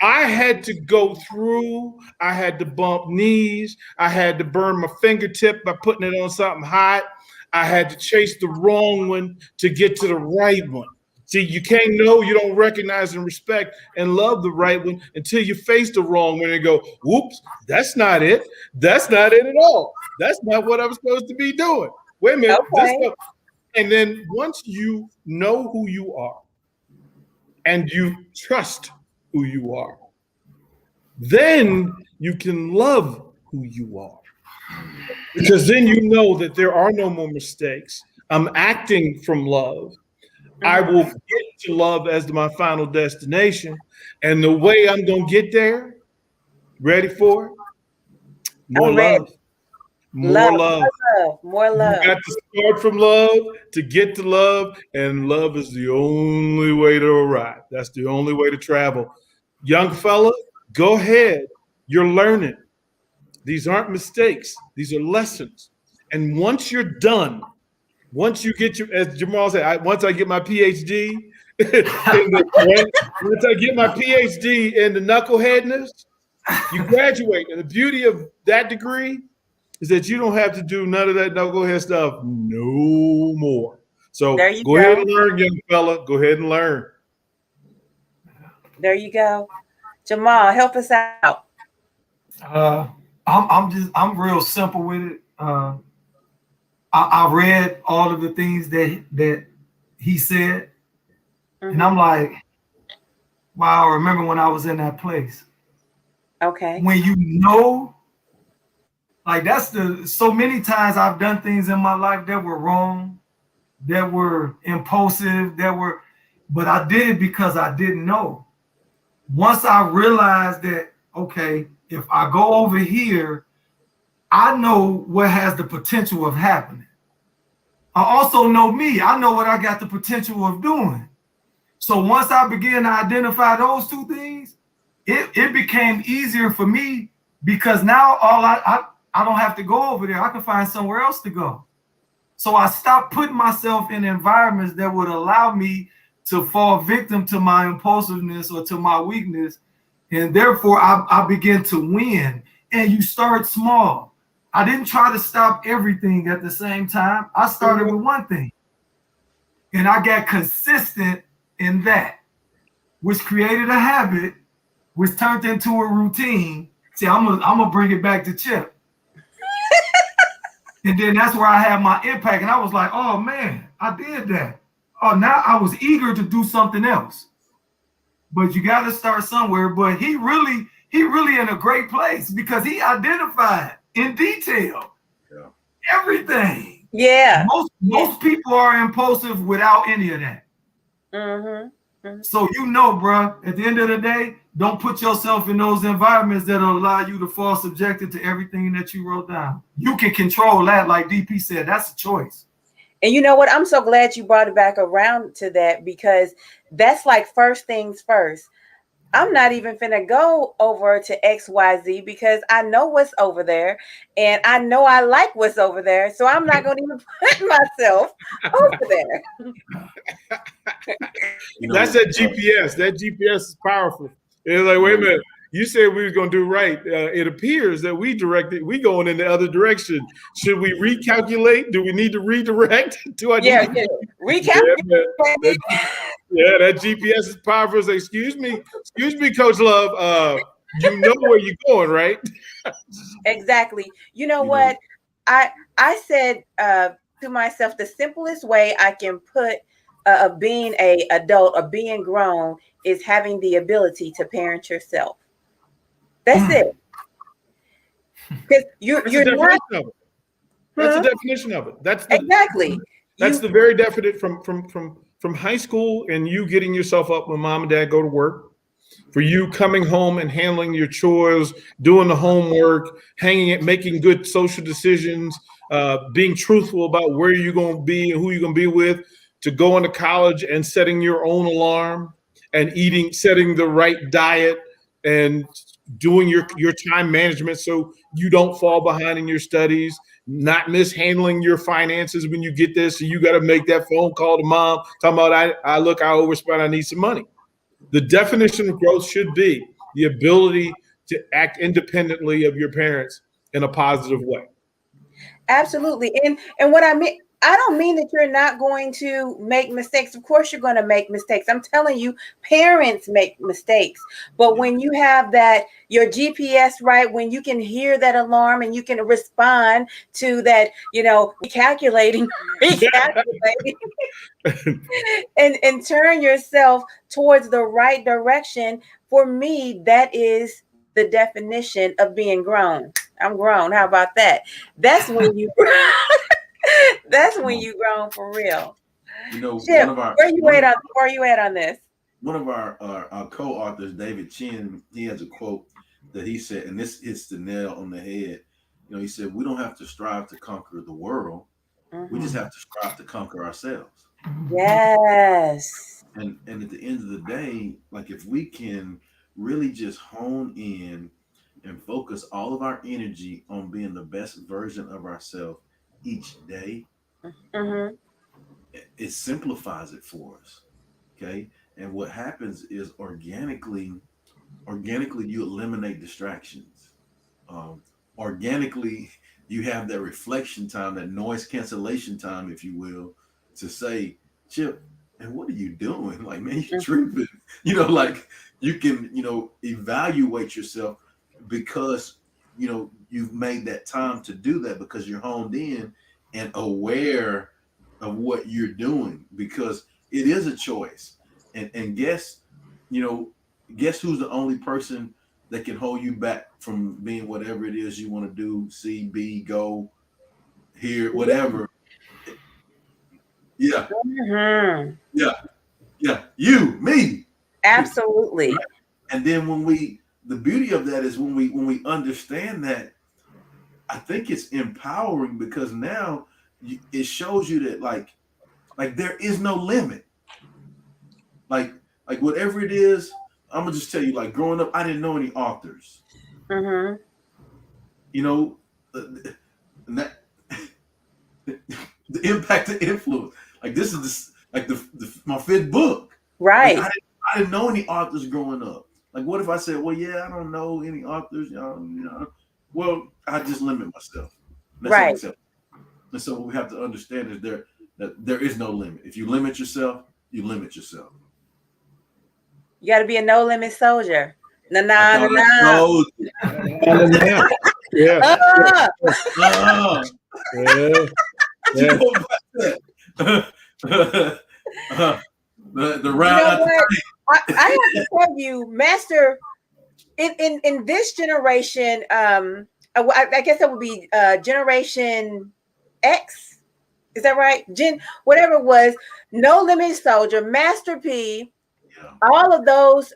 Speaker 3: I had to go through, I had to bump knees, I had to burn my fingertip by putting it on something hot. I had to chase the wrong one to get to the right one. See, you can't know, you don't recognize and respect and love the right one until you face the wrong one and go, whoops, that's not it. That's not it at all. That's not what I'm supposed to be doing. Wait a minute.
Speaker 1: Okay.
Speaker 3: And then once you know who you are and you trust who you are, then you can love who you are. Because then you know that there are no more mistakes. I'm acting from love. I will get to love as my final destination. And the way I'm going to get there, ready for it? More love. More love.
Speaker 1: More love.
Speaker 3: You got to start from love to get to love. And love is the only way to arrive. That's the only way to travel. Young fella, go ahead. You're learning. These aren't mistakes. These are lessons. And once you're done, once you get as Jeermal said, once I get my PhD, once I get my PhD in the knuckleheadness, you graduate. And the beauty of that degree is that you don't have to do none of that knucklehead stuff no more. So go ahead and learn, young fella. Go ahead and learn.
Speaker 1: There you go. Jeermal, help us out.
Speaker 2: I'm real simple with it. I read all of the things that he said, and I'm like, wow, I remember when I was in that place.
Speaker 1: Okay.
Speaker 2: When you know, like so many times I've done things in my life that were wrong, that were impulsive, but I did it because I didn't know. once I realized that, okay, if I go over here, I know what has the potential of happening. I also know me. I know what I got the potential of doing. So once I began to identify those two things, it became easier for me because now I don't have to go over there. I can find somewhere else to go. So I stopped putting myself in environments that would allow me to fall victim to my impulsiveness or to my weakness. And therefore, I began to win. And you start small. I didn't try to stop everything at the same time. I started with one thing. And I got consistent in that, which created a habit, which turned into a routine. See, I'm gonna bring it back to Chip. And then that's where I had my impact. And I was like, oh man, I did that. Oh, now I was eager to do something else. But you got to start somewhere. But he really in a great place because he identified in detail everything.
Speaker 1: Yeah.
Speaker 2: Most people are impulsive without any of that. So bro, at the end of the day, don't put yourself in those environments that'll allow you to fall subjected to everything that you wrote down. You can control that, like DP said. That's a choice.
Speaker 1: And you know what? I'm so glad you brought it back around to that because that's like first things first. I'm not even finna go over to XYZ because I know what's over there and I know I like what's over there. So I'm not going to even put myself over there.
Speaker 3: That's that GPS. That GPS is powerful. It's like, wait a minute. You said we was going to do right. It appears that we going in the other direction. Should we recalculate? Do we need to redirect?
Speaker 1: Recalculate.
Speaker 3: Yeah, that GPS is powerful. Like, excuse me, Coach Love. You know where you're going, right?
Speaker 1: Exactly. You know what? I said to myself, the simplest way I can put being an adult or being grown is having the ability to parent yourself. That's it. Because you're not.
Speaker 3: That's the definition of it.
Speaker 1: Exactly.
Speaker 3: That's the very definition from high school and you getting yourself up when mom and dad go to work, for you coming home and handling your chores, doing the homework, making good social decisions, being truthful about where you're going to be and who you're going to be with, to going to college and setting your own alarm and setting the right diet and doing your time management so you don't fall behind in your studies, not mishandling your finances when you get there. So you got to make that phone call to mom talking about, I overspent, I need some money. The definition of growth should be the ability to act independently of your parents in a positive way.
Speaker 1: Absolutely. And what I mean, I don't mean that you're not going to make mistakes. Of course, you're going to make mistakes. I'm telling you, parents make mistakes. But when you have your GPS right, when you can hear that alarm and you can respond to that, recalculating, and turn yourself towards the right direction. For me, that is the definition of being grown. I'm grown. How about that? That's when you that's when you grown for real. Chip, where you at on this?
Speaker 4: One of our co-authors, David Chin, he has a quote that he said, and this hits the nail on the head. He said, we don't have to strive to conquer the world. We just have to strive to conquer ourselves.
Speaker 1: Yes.
Speaker 4: And at the end of the day, like if we can really just hone in and focus all of our energy on being the best version of ourselves each day, it simplifies it for us. Okay. And what happens is organically you eliminate distractions. Organically, you have that reflection time, that noise cancellation time, if you will, to say, Chip, and what are you doing? Like, man, you're tripping. Like you can, evaluate yourself because, you've made that time to do that because you're honed in and aware of what you're doing, because it is a choice. And guess who's the only person that can hold you back from being whatever it is you want to do, see, be, go, hear, whatever. Yeah. You, me.
Speaker 1: Absolutely.
Speaker 4: And then the beauty of that is when we understand that, I think it's empowering because now it shows you that like there is no limit. Like whatever it is, I'm gonna just tell you. Like growing up, I didn't know any authors.
Speaker 1: Mm-hmm.
Speaker 4: You know, and that the impact of influence. Like this is my fifth book. Like
Speaker 1: Right.
Speaker 4: I didn't know any authors growing up. Like what if I said, well, yeah, I don't know any authors. Well, I just limit myself. That's
Speaker 1: Right.
Speaker 4: unacceptable. And so what we have to understand is that there is no limit. If you limit yourself, you limit yourself.
Speaker 1: You got to be a no limit soldier. Na
Speaker 4: I
Speaker 1: na na
Speaker 4: thought I
Speaker 1: na.
Speaker 4: told you.
Speaker 3: Yeah.
Speaker 1: Ah!
Speaker 3: Yeah.
Speaker 4: You
Speaker 3: Yeah.
Speaker 4: know about that. The
Speaker 1: You
Speaker 4: round
Speaker 1: know
Speaker 4: after
Speaker 1: what? I have to tell you, Master, in this generation, I guess that would be Generation X. Is that right? Whatever it was, No Limit Soldier, Master P,
Speaker 4: yeah.
Speaker 1: all of those,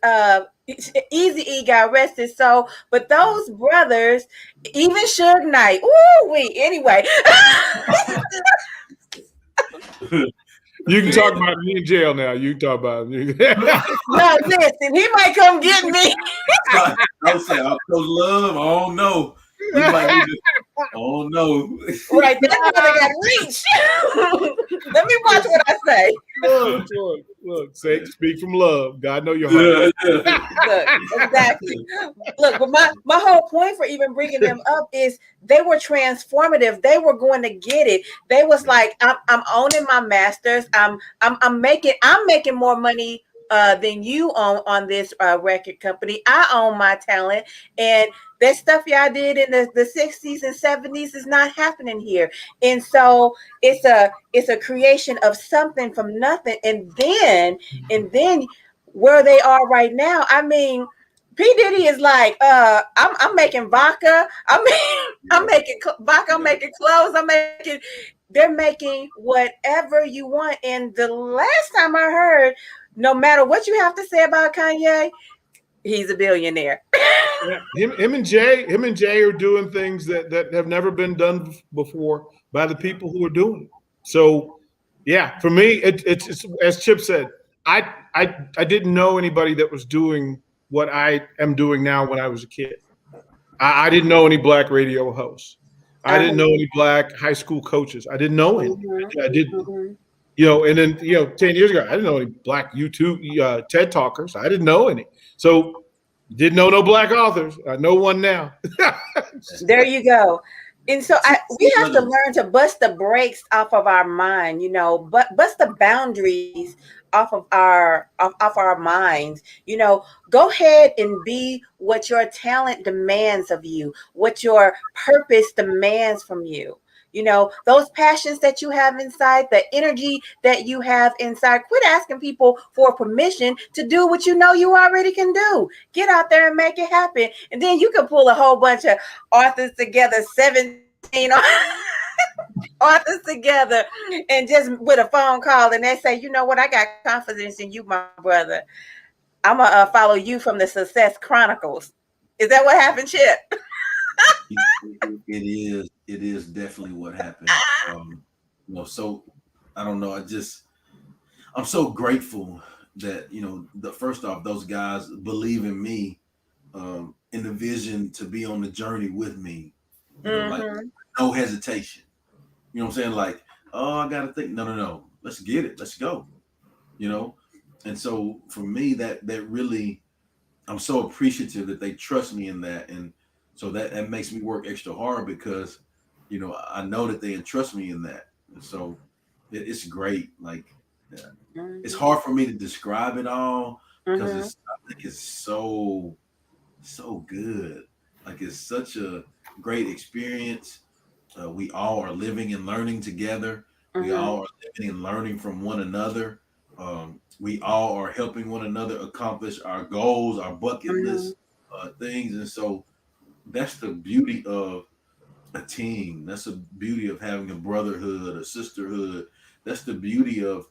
Speaker 1: Easy E got arrested. So, but those brothers, even Suge Knight, ooh, anyway.
Speaker 3: You can talk about me in jail now. You can talk about me.
Speaker 1: No, listen, he might come get me.
Speaker 4: I was saying, Coach Love, I don't know. We might need to, I don't know.
Speaker 1: Right, that brother got reach. Let me watch what I say.
Speaker 3: Look. Speak from love. God know your heart.
Speaker 4: Yeah.
Speaker 1: Look, exactly. Look, but my whole point for even bringing them up is they were transformative. They were going to get it. They was like, I'm owning my masters. I'm making more money than you on this record company. I own my talent, and that stuff y'all did in the 60s and 70s is not happening here. And so it's a creation of something from nothing, and then where they are right now. I mean, P Diddy is like, I'm making vodka. I'm making vodka. I'm making clothes. They're making whatever you want. And the last time I heard, no matter what you have to say about Kanye, he's a billionaire.
Speaker 3: Yeah. Him and Jay are doing things that have never been done before by the people who are doing it. So, yeah, for me, it's as Chip said. I didn't know anybody that was doing what I am doing now when I was a kid. I didn't know any black radio hosts. I didn't know any black high school coaches. I didn't know any. I didn't. And then 10 years ago, I didn't know any black YouTube TED talkers. I didn't know any. So didn't know no black authors. I know one now.
Speaker 1: There you go. And so we have to learn to bust the brakes off of our mind, but bust the boundaries off of our minds. Go ahead and be what your talent demands of you, what your purpose demands from you. Those passions that you have inside, the energy that you have inside. Quit asking people for permission to do what you know you already can do. Get out there and make it happen. And then you can pull a whole bunch of authors together, 17 authors together, and just with a phone call, and they say, you know what, I got confidence in you, my brother. I'm going to follow you from the Success Chronicles. Is that what happened, Chip?
Speaker 4: It is definitely what happened. So I don't know. I'm so grateful that, first off, those guys believe in me, in the vision to be on the journey with me, like no hesitation. You know what I'm saying? Like, oh, I got to think. No. Let's get it. Let's go. And so for me, that really, I'm so appreciative that they trust me in that. And so that makes me work extra hard because, I know that they entrust me in that. And so it's great. Like, it's hard for me to describe it all because I think it's so good. Like, it's such a great experience. We all are living and learning together. We all are living and learning from one another. We all are helping one another accomplish our goals, our bucket list things. And so that's the beauty of a team. That's the beauty of having a brotherhood, a sisterhood. That's the beauty of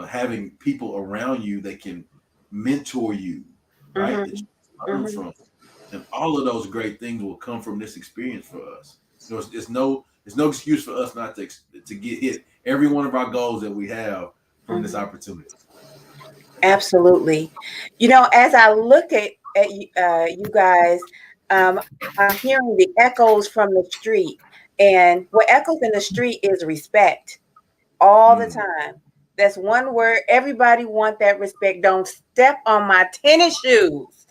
Speaker 4: having people around you that can mentor you, right? That you learn from. And all of those great things will come from this experience for us. You know, it's no excuse for us not to get hit every one of our goals that we have from this opportunity.
Speaker 1: Absolutely. You know, as I look at you guys, I'm hearing the echoes from the street. And what echoes in the street is respect all the time. That's one word. Everybody want that respect. Don't step on my tennis shoes.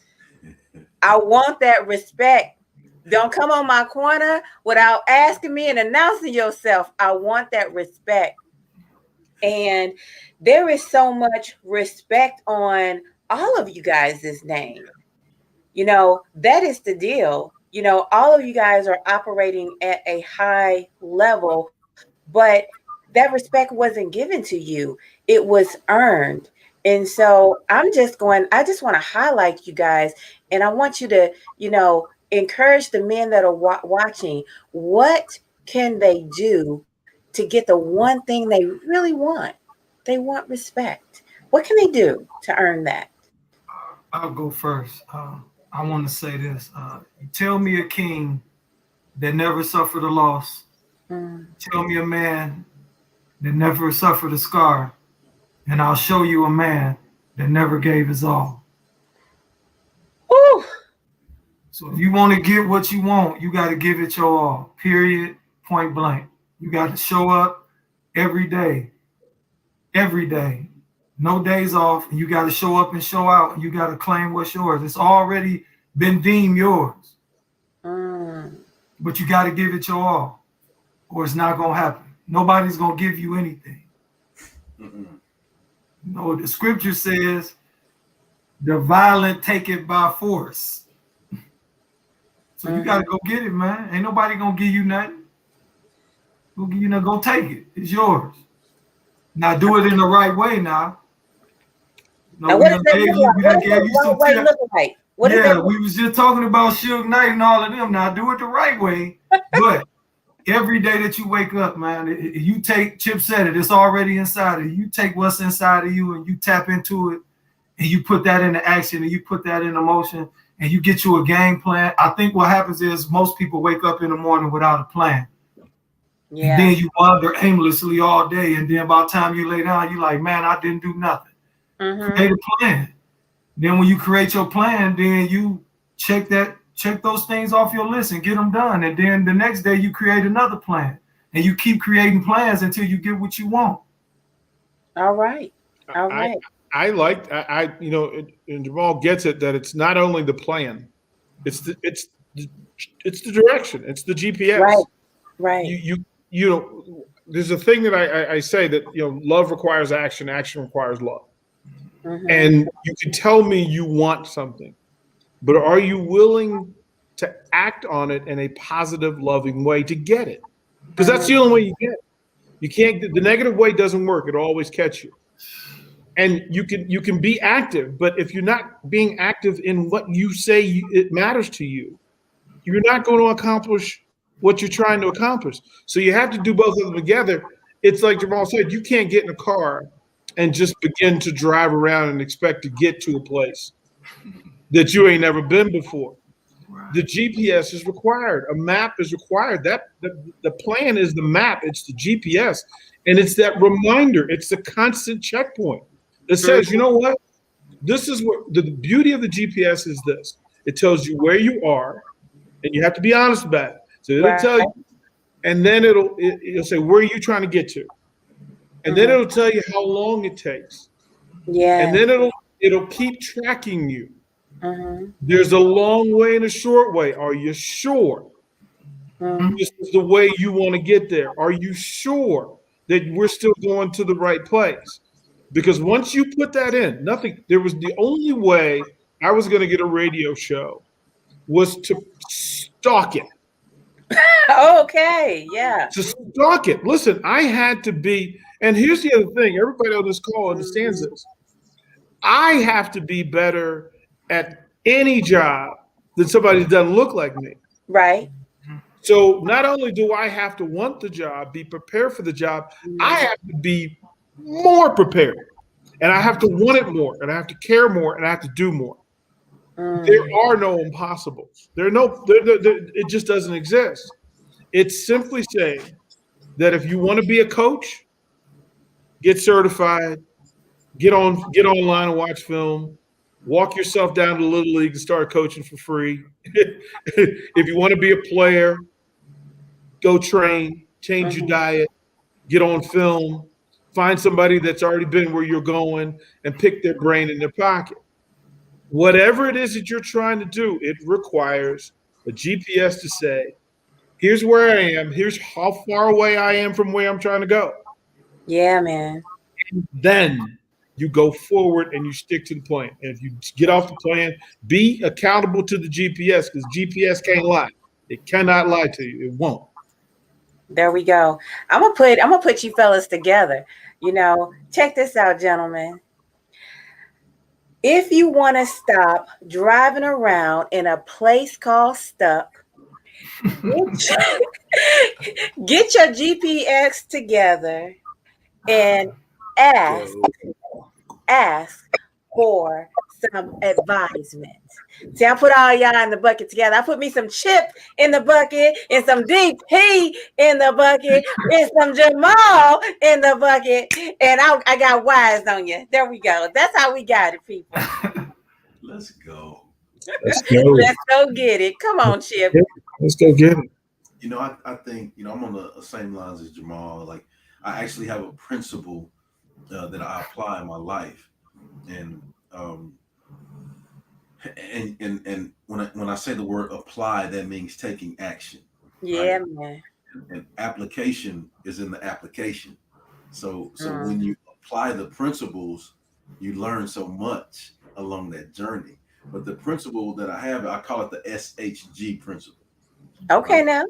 Speaker 1: I want that respect. Don't come on my corner without asking me and announcing yourself. I want that respect. And there is so much respect on all of you guys' name. You know, that is the deal. You know, all of you guys are operating at a high level, but that respect wasn't given to you. It was earned. And so I just want to highlight you guys, and I want you to, you know, encourage the men that are watching. What can they do to get the one thing they really want? They want respect. What can they do to earn that?
Speaker 2: I'll go first. I want to say this. Tell me a king that never suffered a loss. Tell me a man that never suffered a scar, and I'll show you a man that never gave his all.
Speaker 1: Ooh.
Speaker 2: So if you want to get what you want, you got to give it your all, period, point blank. You got to show up every day, no days off, and you got to show up and show out, and you got to claim what's yours. It's already been deemed yours, but you got to give it your all, or it's not going to happen. Nobody's going to give you anything. You know, the scripture says, the violent take it by force. So you got to go get it, man. Ain't nobody going to give you nothing. Go take it. It's yours. Now do it in the right way now.
Speaker 1: Now what does that look like? What does the right way look like?
Speaker 2: We was just talking about Suge Knight and all of them. Now do it the right way. But every day that you wake up, man, you take, Chip said it, it's already inside of you. You take what's inside of you and you tap into it and you put that into action and you put that into motion and you get you a game plan. I think what happens is most people wake up in the morning without a plan. Yeah. And then you wander aimlessly all day. And then by the time you lay down, you're like, man, I didn't do nothing. Create a plan. Then when you create your plan, then you check those things off your list and get them done. And then the next day you create another plan and you keep creating plans until you get what you want.
Speaker 1: All right.
Speaker 3: I like, you know, and Jeermal gets it, that it's not only the plan, it's the direction. It's the GPS.
Speaker 1: Right.
Speaker 3: You know, there's a thing that I say that, you know, love requires action. Action requires love. And you can tell me you want something, but are you willing to act on it in a positive, loving way to get it? Because that's the only way you get it. You can't. The negative way doesn't work. It'll always catch you. And you can be active, but if you're not being active in what you say it matters to you, you're not going to accomplish what you're trying to accomplish. So you have to do both of them together. It's like Jeermal said, you can't get in a car and just begin to drive around and expect to get to a place that you ain't never been before. The GPS is required. A map is required. The plan is the map. It's the GPS. And it's that reminder. It's the constant checkpoint that says, you know what? This is what the beauty of the GPS is this. It tells you where you are, and you have to be honest about it. So it'll tell you, and then it'll say, where are you trying to get to? And then it'll tell you how long it takes. Yeah. And then it'll keep tracking you. There's a long way and a short way. Are you sure this is the way you want to get there? Are you sure that we're still going to the right place? Because once you put that in, there was the only way I was going to get a radio show was to stalk it.
Speaker 1: Okay, yeah.
Speaker 3: To stalk it. Listen, I had to be, and here's the other thing, everybody on this call understands this. I have to be better at any job than somebody that doesn't look like me.
Speaker 1: Right.
Speaker 3: So not only do I have to want the job, be prepared for the job, I have to be more prepared. And I have to want it more, and I have to care more, and I have to do more. There are no impossibles. It just doesn't exist. It's simply saying that if you want to be a coach, get certified, get online and watch film, walk yourself down to the Little League and start coaching for free. If you want to be a player, go train, change your diet, get on film, find somebody that's already been where you're going and pick their brain in their pocket. Whatever it is that you're trying to do, it requires a GPS to say, here's where I am, here's how far away I am from where I'm trying to go.
Speaker 1: Yeah, man.
Speaker 3: Then you go forward and you stick to the plan. And if you get off the plan, be accountable to the GPS, because GPS can't lie. It cannot lie to you. It won't.
Speaker 1: There we go. I'm gonna put you fellas together. You know, check this out, gentlemen. If you want to stop driving around in a place called stuck, get your GPS together and ask for some advisement. See, I put all y'all in the bucket together. I put me some Chip in the bucket and some DP in the bucket and some Jeermal in the bucket. And I got wise on you. There we go. That's how we got it, people.
Speaker 4: Let's go.
Speaker 3: Let's go.
Speaker 1: Let's go get it. Come on, Chip.
Speaker 3: Let's go get it.
Speaker 4: You know, I think, I'm on the same lines as Jeermal. Like, I actually have a principle that I apply in my life. And when I say the word apply, that means taking action.
Speaker 1: Yeah,
Speaker 4: right?
Speaker 1: man.
Speaker 4: And application is in the application. So when you apply the principles, you learn so much along that journey. But the principle that I have, I call it the SHG principle.
Speaker 1: Okay,
Speaker 4: right?
Speaker 1: now.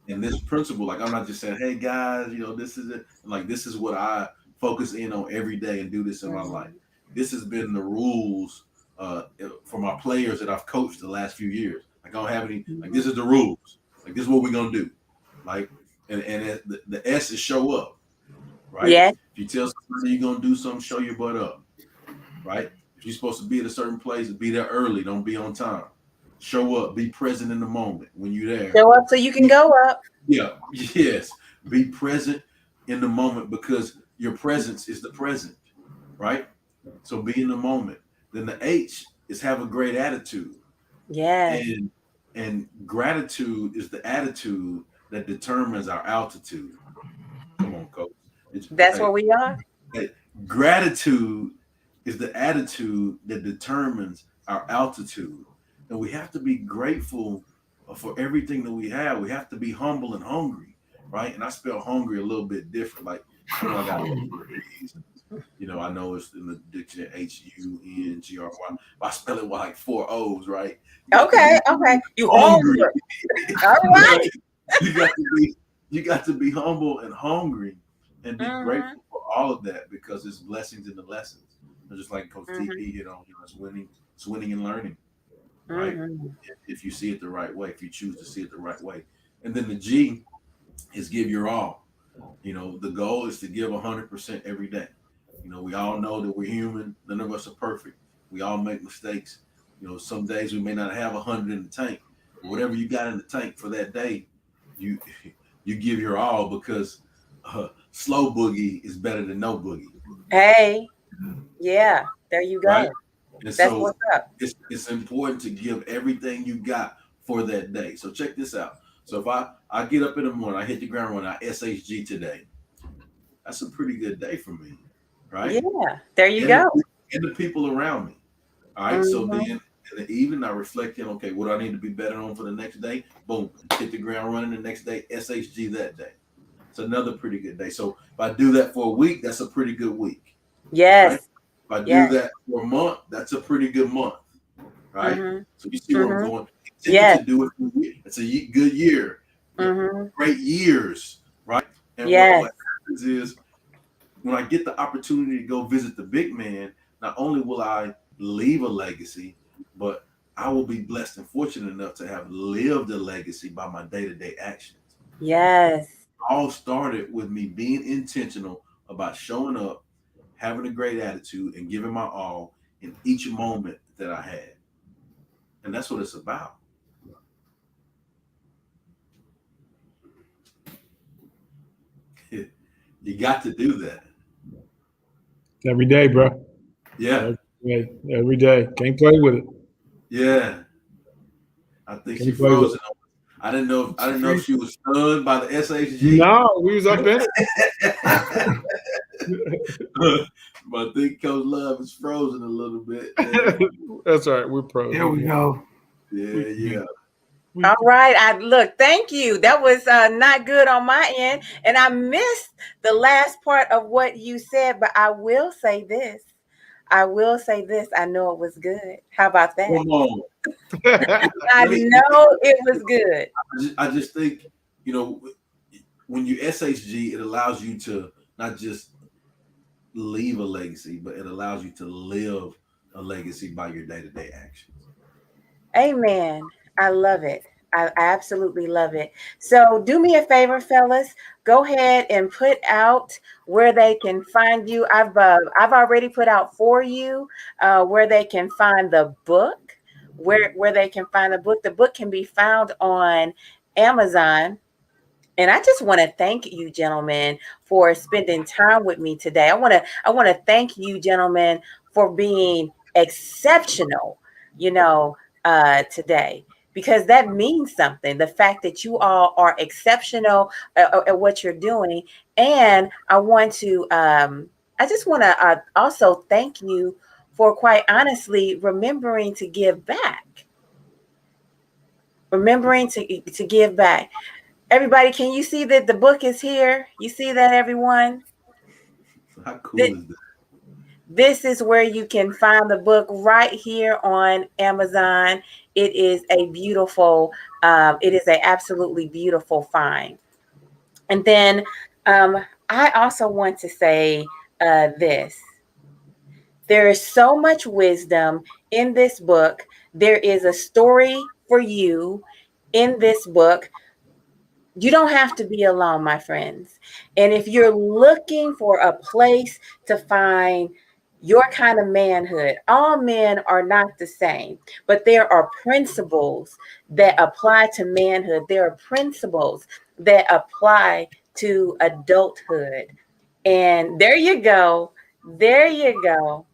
Speaker 4: And this principle, like, I'm not just saying, hey guys, this is it. Like, this is what I focus in on every day and do this in my life. This has been the rules for my players that I've coached the last few years. Like, I don't have any, like, this is the rules. Like, this is what we're going to do. Like, and the S is show up, right?
Speaker 1: Yeah.
Speaker 4: If you tell somebody you're going to do something, show your butt up, right? If you're supposed to be at a certain place, be there early. Don't be on time. Show up. Be present in the moment when you're there.
Speaker 1: Show up so you can go up.
Speaker 4: Yeah. Yes. Be present in the moment, because your presence is the present, right? So be in the moment. Then the H is have a great attitude.
Speaker 1: Yeah.
Speaker 4: And gratitude is the attitude that determines our altitude. Come on, coach.
Speaker 1: That's where we are.
Speaker 4: Gratitude is the attitude that determines our altitude. And we have to be grateful for everything that we have. We have to be humble and hungry, right? And I spell hungry a little bit different. Like, I got I know it's in the dictionary HUNGRY. I spell it with like 4 O's, right?
Speaker 1: Okay. You hungry. All right.
Speaker 4: You got to be humble and hungry and be grateful for all of that, because it's blessings in the lessons. Just like Coach TP hit on, it's winning and learning, right? If you see it the right way, if you choose to see it the right way. And then the G is give your all. The goal is to give 100% every day. We all know that we're human. None of us are perfect. We all make mistakes. Some days we may not have 100 in the tank. But whatever you got in the tank for that day, you give your all, because slow boogie is better than no boogie.
Speaker 1: Hey, yeah, there you go.
Speaker 4: Right? And
Speaker 1: That's
Speaker 4: so
Speaker 1: what's up.
Speaker 4: It's important to give everything you got for that day. So check this out. So if I get up in the morning, I hit the ground running, I SHG today. That's a pretty good day for me, right?
Speaker 1: Yeah, there you go.
Speaker 4: And the people around me. All right. So then in the evening, I reflect in, okay, what do I need to be better on for the next day? Boom, hit the ground running the next day, SHG that day. It's another pretty good day. So if I do that for a week, that's a pretty good week.
Speaker 1: Yes.
Speaker 4: Right? If I do that for a month, that's a pretty good month. Right? So you see where I'm going. Continue to do it for a year. It's a good year. Great years, right? And what happens is, when I get the opportunity to go visit the big man, not only will I leave a legacy, but I will be blessed and fortunate enough to have lived a legacy by my day-to-day actions.
Speaker 1: Yes.
Speaker 4: All started with me being intentional about showing up, having a great attitude, and giving my all in each moment that I had. And that's what it's about. You got to do that.
Speaker 3: Every day, bro.
Speaker 4: Yeah.
Speaker 3: Every day. Can't play with it.
Speaker 4: Yeah. I think she
Speaker 3: Can't play with
Speaker 4: frozen.
Speaker 3: it.
Speaker 4: I didn't know if she was stunned by the SHG.
Speaker 3: No, we was up in
Speaker 4: But I think Coach Love is frozen a little bit.
Speaker 3: it. That's all right. We're pros.
Speaker 2: There we go.
Speaker 4: Yeah.
Speaker 1: All right. Look, thank you. That was not good on my end. And I missed the last part of what you said, but I will say this. I know it was good. How about that?
Speaker 4: Come on.
Speaker 1: I know it was good.
Speaker 4: I just think, when you SHG, it allows you to not just leave a legacy, but it allows you to live a legacy by your day-to-day actions.
Speaker 1: Amen. I love it. I absolutely love it. So do me a favor, fellas. Go ahead and put out where they can find you. I've already put out for you where they can find the book. Where they can find the book. The book can be found on Amazon. And I just want to thank you, gentlemen, for spending time with me today. I want to thank you, gentlemen, for being exceptional, today, because that means something. The fact that you all are exceptional at what you're doing, and I just want to also thank you for, quite honestly, remembering to give back. Remembering to give back. Everybody, can you see that the book is here? You see that, everyone?
Speaker 4: How cool is that?
Speaker 1: This is where you can find the book, right here on Amazon. It is a beautiful, it is a absolutely beautiful find. And then I also want to say this. There is so much wisdom in this book. There is a story for you in this book. You don't have to be alone, my friends. And if you're looking for a place to find your kind of manhood, all men are not the same, but there are principles that apply to manhood. There are principles that apply to adulthood. And there you go. There you go.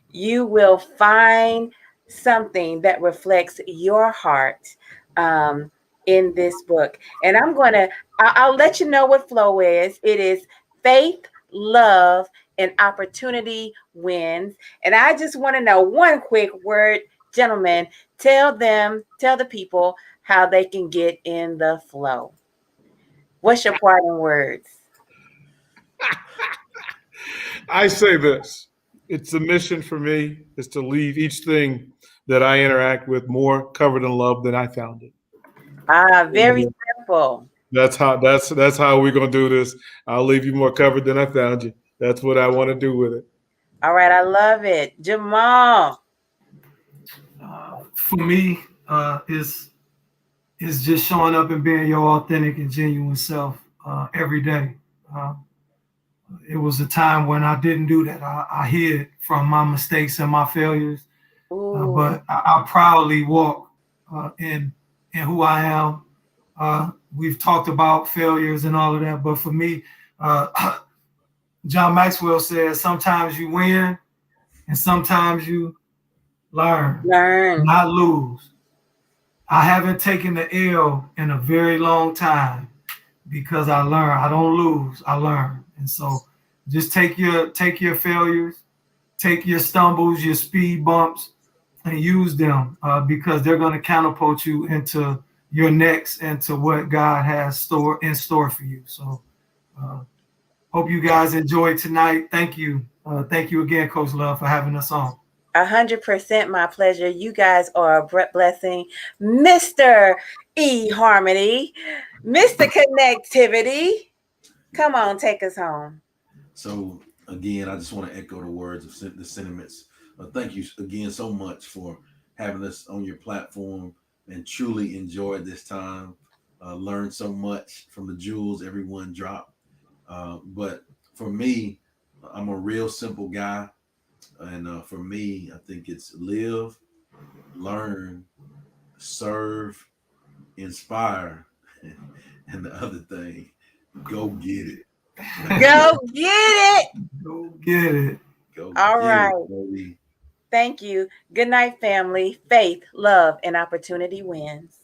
Speaker 1: You will find something that reflects your heart. In this book. And I'll let you know what flow is. It is faith, love, and opportunity wins. And I just want to know one quick word, gentlemen, tell the people how they can get in the flow. What's your parting words?
Speaker 3: I say this. It's a mission for me is to leave each thing that I interact with more covered in love than I found it.
Speaker 1: Very simple.
Speaker 3: That's how we're gonna do this. I'll leave you more covered than I found you. That's what I want to do with it.
Speaker 1: All right, I love it. Jeermal.
Speaker 2: For me, is just showing up and being your authentic and genuine self every day. It was a time when I didn't do that. I hid from my mistakes and my failures, but I proudly walk in who I am. We've talked about failures and all of that, but for me, John Maxwell says sometimes you win and sometimes you learn, not lose. I haven't taken the L in a very long time because I learn. I don't lose, I learn. And so just take your failures, take your stumbles, your speed bumps, and use them because they're going to catapult you into your next and to what God has in store for you. So hope you guys enjoyed tonight. Thank you. Thank you again, Coach Love, for having us on.
Speaker 1: 100% my pleasure. You guys are a blessing. Mr. E Harmony, Mr. Connectivity. Come on, take us home.
Speaker 4: So again, I just want to echo the words of the sentiments. Thank you again so much for having us on your platform and truly enjoyed this time. Learned so much from the jewels everyone dropped. But for me, I'm a real simple guy. And for me, I think it's live, learn, serve, inspire, and the other thing, go get it.
Speaker 1: Go get it.
Speaker 2: Go get it.
Speaker 4: Go
Speaker 1: All
Speaker 4: get
Speaker 1: right.
Speaker 4: it, baby.
Speaker 1: Thank you. Good night, family. Faith, love, and opportunity wins.